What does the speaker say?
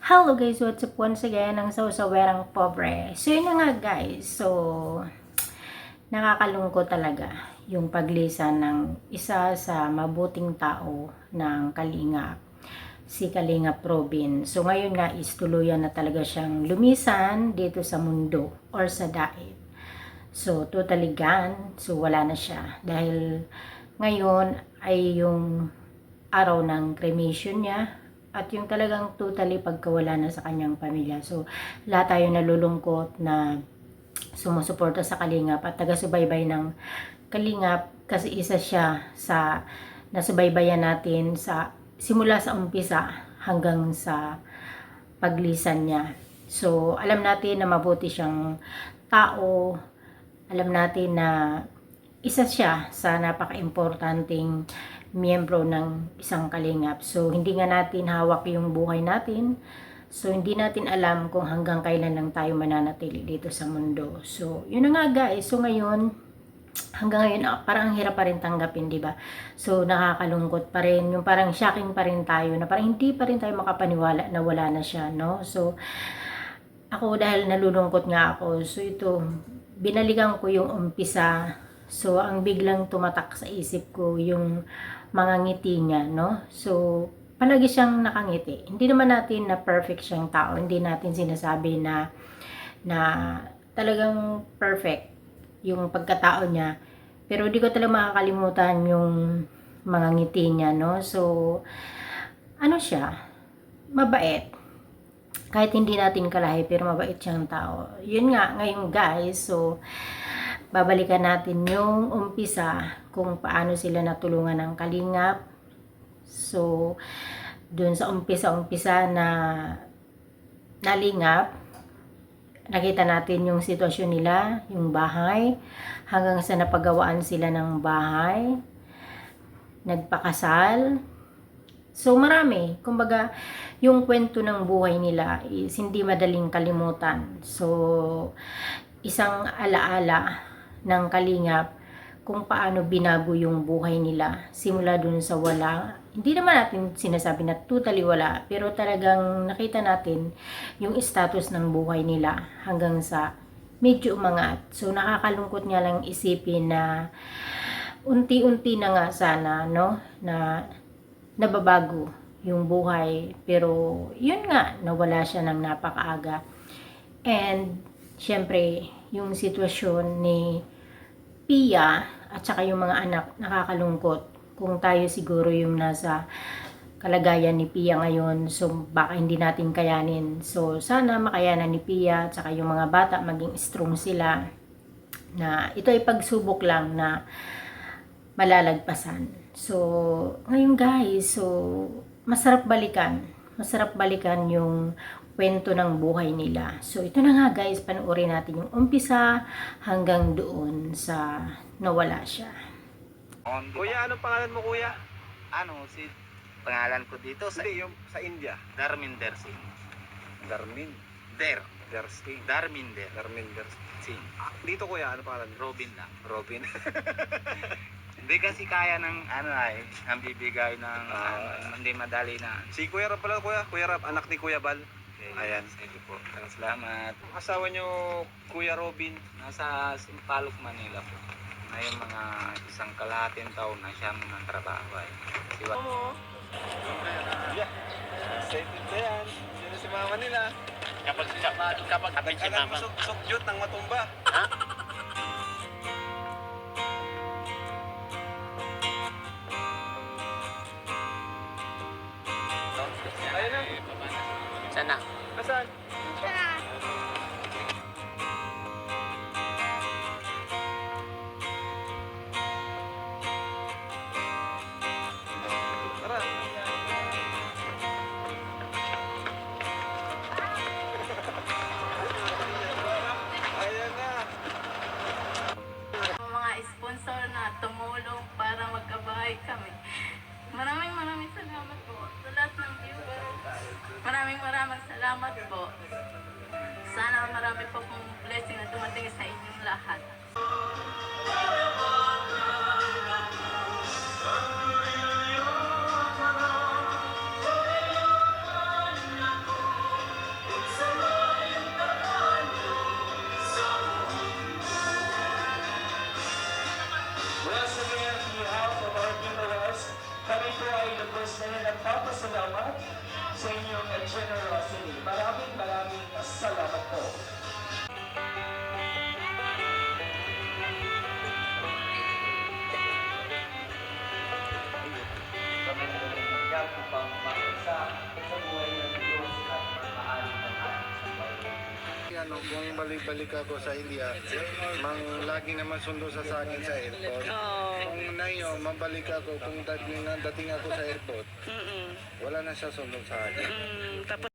Hello guys, what's up once again ang Sausawerang Pobre. So yun na nga guys, so nakakalungkot talaga yung paglisan ng isa sa mabuting tao ng Kalingap, si Kalingap Robin. So ngayon nga is tuluyan na talaga siyang lumisan dito sa mundo or sa daig. So totally gone, so wala na siya dahil ngayon ay yung araw ng cremation niya at yung talagang totally pagkawala na sa kanyang pamilya. So, lahat tayo nalulungkot na sumusuporta sa Kalingap at taga-subaybay ng Kalingap kasi isa siya sa nasubaybayan natin sa simula sa umpisa hanggang sa paglisan niya. So, alam natin na mabuti siyang tao. Alam natin na isa siya sa napaka-importanting miyembro ng isang Kalingap. So, hindi nga natin hawak yung buhay natin. So, hindi natin alam kung hanggang kailan lang tayo mananatili dito sa mundo. So, yun na nga guys. So, ngayon, hanggang ngayon, parang ang hirap pa rin tanggapin, di ba? So, nakakalungkot pa rin. Yung parang shocking pa rin tayo na parang hindi pa rin tayo makapaniwala na wala na siya, no? So, ako dahil nalulungkot nga ako. So, ito, binalikan ko yung umpisa. So, ang biglang tumatak sa isip ko yung mga ngiti niya, no? So, palagi siyang nakangiti. Hindi naman natin na perfect siyang tao. Hindi natin sinasabi na talagang perfect yung pagkatao niya. Pero hindi ko talaga makakalimutan yung mga ngiti niya, no? So, ano siya? Mabait. Kahit hindi natin kalahi, pero mabait siyang tao. Yun nga, ngayon guys, so, babalikan natin yung umpisa kung paano sila natulungan ng Kalingap. So, dun sa umpisa na nalingap, nakita natin yung sitwasyon nila, yung bahay, hanggang sa napagawaan sila ng bahay, nagpakasal. So, marami. Kumbaga, yung kwento ng buhay nila is hindi madaling kalimutan. So, isang alaala ng Kalingap kung paano binago yung buhay nila simula dun sa wala. Hindi naman natin sinasabi na totally wala, pero talagang nakita natin yung status ng buhay nila hanggang sa medyo umangat. So nakakalungkot nga lang isipin na unti-unti na nga sana, no, na nababago yung buhay, pero yun nga, nawala siya ng napakaaga. And syempre, yung sitwasyon ni Pia at saka yung mga anak, nakakalungkot. Kung tayo siguro yung nasa kalagayan ni Pia ngayon, so baka hindi natin kayanin. So sana makayanan ni Pia at saka yung mga bata, maging strong sila na ito ay pagsubok lang na malalagpasan. So ngayon guys, so masarap balikan yung kwento ng buhay nila. So, ito na nga guys, panoorin natin yung umpisa hanggang doon sa nawala siya. Kuya, anong pangalan mo kuya? Pangalan ko dito sa Hindi, yung sa India. Darminder Singh. Darmin. Der. Dersing. Darminder Darmin Singh. Dito kuya, ano pangalan? Robin lang. Robin. Hindi kasi kaya ng ang bibigay ng hindi madali na. Si Kuya Rap pala kuya. Kuya Rap, anak ni Kuya Bal. Okay, Ayan. Sige po. Salamat. Asawa nyo, Kuya Robin. Nasa Simpalok, Manila po. Ngayon mga isang kalahating taon na siya nagtrabaho ay. Yeah. Excited na yan. Sino si mama nila? Kapag si Agad mama. sukyot ng matumba. Ha? Ayun na. Sana. Asan? Tara. Ayan na. Mga sponsor na tumulong para magkabahay kami. Maraming salamat po sa lahat ng viewers. Maraming salamat po. Sana marami pa pong blessing na dumating sa inyong lahat. Once again, on behalf of our viewers, kami po ay lubos na nagpapasalamat sa inyong generosity. Maraming salamat po. Ano, kung balik-balik ako sa India, lagi naman sundo sa akin sa airport. Kung nayo, mabalik ako, kung dating ako sa airport, wala na siya sundo sa akin. Tapos